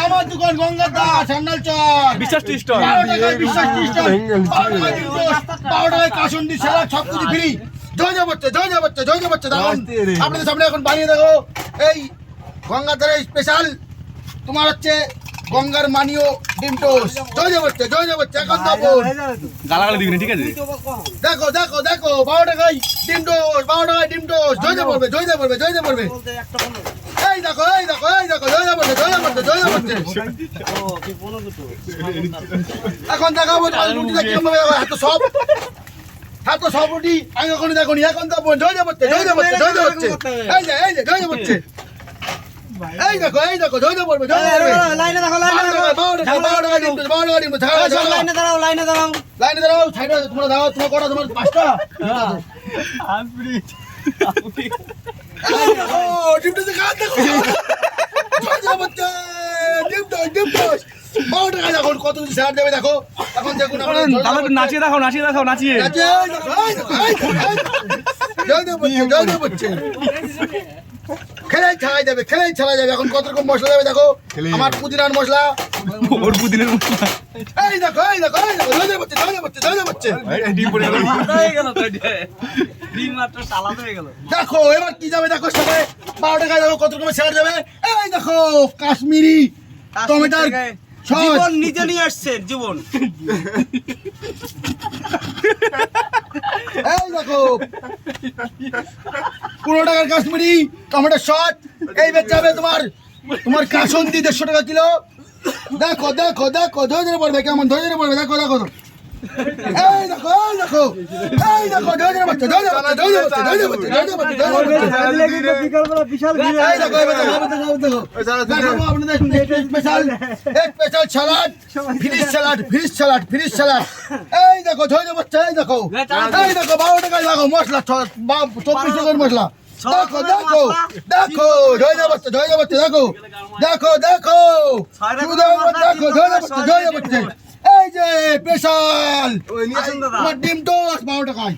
আমার দোকান গঙ্গার দাস সান্নাল চক বিশ্বাস টি স্টল। 12 টাকায় কাসুন্দি স্যালাড সবকিছু ফ্রি। জয় জয় বাচ্চা দেখুন আপনাদের সামনে এখন বানিয়ে দেখো এই গঙ্গার ধারে স্পেশাল তোমার হচ্ছে গঙ্গার মানিও ডিম টোস্ট। জয় জয় বাচ্চা এখন গালাগালি দিবি না, ঠিক আছে? দেখো 12 টাকায় ডিম টোস্ট জয় জয় পড়বে এই দেখো জয় জয় বাচ্চা এখন দেখাবো রুটিটা কিরকম হবে। এত সব রুটি আমি এখন দেখুন এখন তো জয় জয় বাচ্চা এই যে জয় জয় বাচ্চা এই দেখো জয় জয় পড়বে লাইনে দেখো, লাইনে দাঁড়াও, লাইনে দাঁড়াও। লাইনে দাঁড়াও সাইডে তোমরা দাও তোমার কটা তোমার 5টা ডিমটা দেখা দেখো জয় জয় বাচ্চা ডিম টোস্ট 12 টাকা এখন কত স্যার দেবে দেখো এখন দেখুন দাদা একটু নাচিয়ে দেখাও নাচিয়ে। জয় জয় বাচ্চা খেলাই ছাড়াই যাবে এখন কত রকম মশলা দেবে দেখো আমার পুদিনার মশলা ওর পুদিনের মশলা। এই দেখো জয় জয় বাচ্চা ডিম পড়ে গেল। ডিম মাত্র সালাদ হয়ে গেল। দেখো এবার কি যাবে দেখো সাথে 12 টাকা দেখো কত রকমের স্যার যাবে এই দেখো কাশ্মীরি টমেটোর জীবন নিজে নিয়ে আসছেন জীবন। এই দেখো 15 টাকার কাশ্মীরি টমেটো সস এই বেচ যাবে তোমার কাসুন্দি 150 টাকা কিলো। দেখো ধরে পড়বে কেমন ধরে পড়বে দেখো এই দেখো ধরে বাচ্চা আপনাদের স্পেশাল সালাড ফ্রিজ সালাড এই দেখো ধরে বাচ্চা এই দেখো 12 টাকায় দেখো মশলা 24 টাকার মশলা দেখো ধরে বাচ্চা দেখো ধরে বাচ্চা এই যে স্পেশাল ডিম টোস্ট 12 টাকায়।